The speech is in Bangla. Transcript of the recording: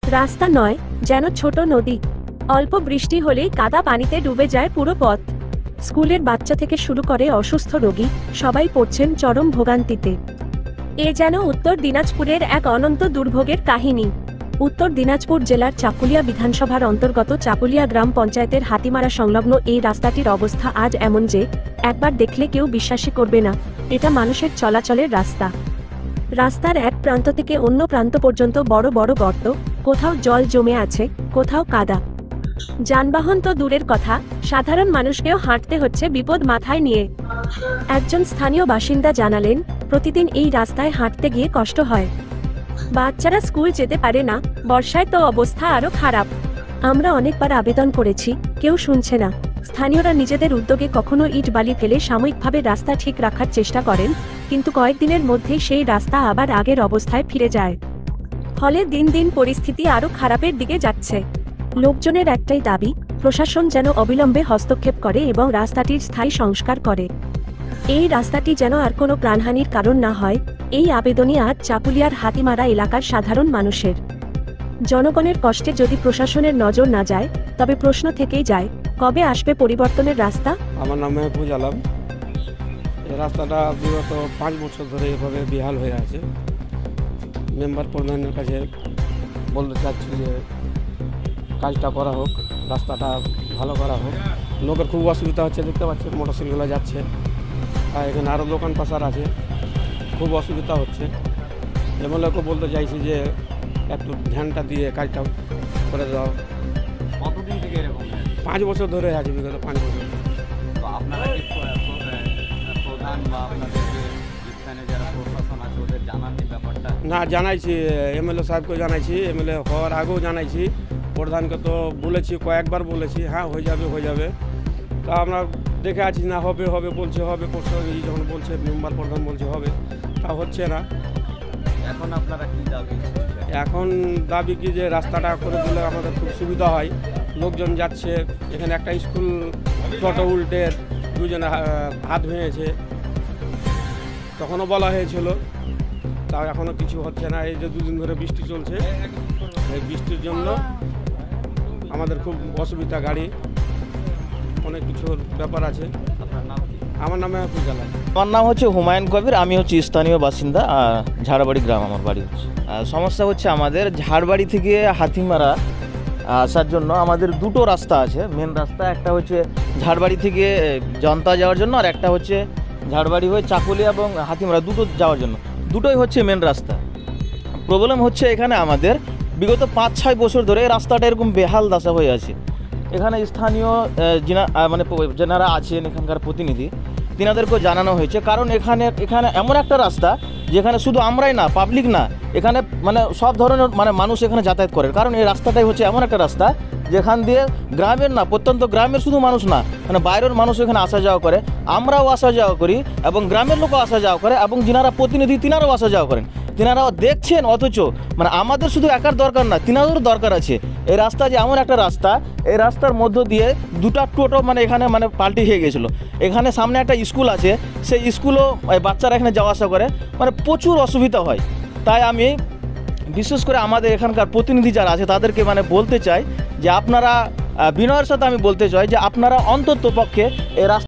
রাস্তা নয়, যেন ছোট নদী। অল্প বৃষ্টি হলেই কাদা পানিতে ডুবে যায় পুরো পথ। স্কুলের বাচ্চা থেকে শুরু করে অসুস্থ রোগী, সবাই পড়ছেন চরম ভোগান্তিতে। এ যেন উত্তর দিনাজপুরের এক অনন্ত দুর্ভোগের কাহিনী। উত্তর দিনাজপুর জেলার চাকুলিয়া বিধানসভার অন্তর্গত চাকুলিয়া গ্রাম পঞ্চায়েতের হাতিমারা সংলগ্ন এই রাস্তাটির অবস্থা আজ এমন যে একবার দেখলে কেউ বিশ্বাসই করবে না এটা মানুষের চলাচলের রাস্তা। রাস্তার এক প্রান্ত থেকে অন্য প্রান্ত পর্যন্ত বড় বড় গর্ত, কোথাও জল জমে আছে, কোথাও কাদা। যানবাহন তো দূরের কথা, সাধারণ মানুষকেও হাঁটতে হচ্ছে বিপদ মাথায় নিয়ে। একজন স্থানীয় বাসিন্দা জানালেন, প্রতিদিন এই রাস্তায় হাঁটতে গিয়ে কষ্ট হয়। বাচ্চারা স্কুল যেতে পারে না, বর্ষায় তো অবস্থা আরো খারাপ। আমরা অনেকবার আবেদন করেছি, কেউ শুনছে না। স্থানীয়রা নিজেদের উদ্যোগে কখনো ইট বালি ফেলে সাময়িকভাবে রাস্তা ঠিক রাখার চেষ্টা করেন, কিন্তু কয়েকদিনের মধ্যেই সেই রাস্তা আবার আগের অবস্থায় ফিরে যায়। ফলে দিন দিন পরিস্থিতি আরো খারাপের দিকে যাচ্ছে। লোকজনের একটাই দাবি, প্রশাসন যেন অবিলম্বে হস্তক্ষেপ করে এবং রাস্তাটির স্থায়ী সংস্কার করে। এই রাস্তাটি যেন আর কোনো প্রাণহানির কারণ না হয়, এই আবেদনই আজ চাকুলিয়ার হাতিমারা এলাকার সাধারণ মানুষের। জনগণের কষ্টে যদি প্রশাসনের নজর না যায়, তবে প্রশ্ন থেকেই যায়, কবে আসবে পরিবর্তনের রাস্তা? আমার নাম মেহফুজ আলম। এই রাস্তাটা বিগত 5 বছর ধরে এভাবে বেহাল হয়ে আছে। মেম্বার প্রধানের কাছে বলতে চাচ্ছি যে কাজটা করা হোক, রাস্তাটা ভালো করা হোক। লোকের খুব অসুবিধা হচ্ছে, দেখতে পাচ্ছেন মোটরসাইকেলগুলো যাচ্ছে, আর এখানে আরও দোকান পাশার আছে, খুব অসুবিধা হচ্ছে। এমএলএকে বলতে চাইছি যে একটু ধ্যানটা দিয়ে কাজটা করে দাও। কতদিন থেকে এরকম? 5 বছর ধরে আছে, বিগত 5 বছর। তো আপনারা কি প্রধান বা আপনাদের যে স্থানীয় যারা প্রশাসন আছে ওদের জানাননি ব্যাপারটা? না, জানাইছি, এমএলএ সাহেবকে জানাইছি, এমএলএ হওয়ার আগেও জানাইছি, প্রধানকে তো বলেছি, কয়েকবার বলেছি, হ্যাঁ হয়ে যাবে। তা আমরা দেখে আছি না, হবে বলছে, হবে যখন বলছে মেম্বার প্রধান বলছে হবে, তা হচ্ছে না। এখন আপনারা কি দাবি? এখন দাবি কি যে রাস্তাটা করে দিলে আমাদের খুব সুবিধা হয়। লোকজন যাচ্ছে, এখানে একটা স্কুল টোটো উল্টে দুজনে হাত ভেঙেছে, তখনও বলা হয়েছিল, তাও এখনও কিছু হচ্ছে না। এই যে 2 দিন ধরে বৃষ্টি চলছে, এই বৃষ্টির জন্য আমাদের খুব অসুবিধা, গাড়ি অনেক কিছুর ব্যাপার আছে। আপনার নাম কি? আমার নামে মেহফুজ আলম। আমার নাম হচ্ছে হুমায়ুন কবির, আমি হচ্ছে স্থানীয় বাসিন্দা, ঝাড়বাড়ি গ্রাম আমার বাড়ি হচ্ছে। সমস্যা হচ্ছে আমাদের ঝাড়বাড়ি থেকে হাতিমারা আসার জন্য আমাদের 2টো রাস্তা আছে, মেন রাস্তা। একটা হচ্ছে ঝাড়বাড়ি থেকে জনতা যাওয়ার জন্য, আর একটা হচ্ছে ঝাড়বাড়ি হয়ে চাকুলিয়া এবং হাতিমারা দুটো যাওয়ার জন্য। দুটোই হচ্ছে মেন রাস্তা। প্রবলেম হচ্ছে এখানে আমাদের বিগত 5-6 বছর ধরে এই রাস্তাটা এরকম বেহাল দশা হয়ে আছে। এখানে স্থানীয় যেনারা আছেন এখানকার প্রতিনিধি, তিনাদেরকেও জানানো হয়েছে, কারণ এখানে এমন একটা রাস্তা যেখানে শুধু আমরাই না, পাবলিক না, এখানে সব ধরনের মানুষ এখানে যাতায়াত করে। কারণ এই রাস্তাটাই হচ্ছে এমন একটা রাস্তা যেখান দিয়ে গ্রামের না, প্রত্যন্ত গ্রামের শুধু মানুষ না, বাইরের মানুষ এখানে আসা যাওয়া করে, আমরাও আসা যাওয়া করি এবং গ্রামের লোকও আসা যাওয়া করে, এবং যিনারা প্রতিনিধি তিনারাও আসা যাওয়া করেন। তিনারাও দেখছেন, অথচ আমাদের শুধু একার দরকার না, তিনাদেরও দরকার আছে। এই রাস্তা যে এমন একটা রাস্তা, এই রাস্তার মধ্য দিয়ে 2টা টোটো এখানে পাল্টি হয়ে গেছিলো। এখানে সামনে একটা স্কুল আছে, সেই স্কুলও বাচ্চারা এখানে যাওয়া আসা করে, প্রচুর অসুবিধা হয়। তাই আমি বিশেষ করে আমাদের এখানকার প্রতিনিধি যারা আছে তাদেরকে বলতে চাই যে আপনারা বিনয়ের সাথে আমি বলতে চাই যে আপনারা অন্তত পক্ষে এই রাস্তা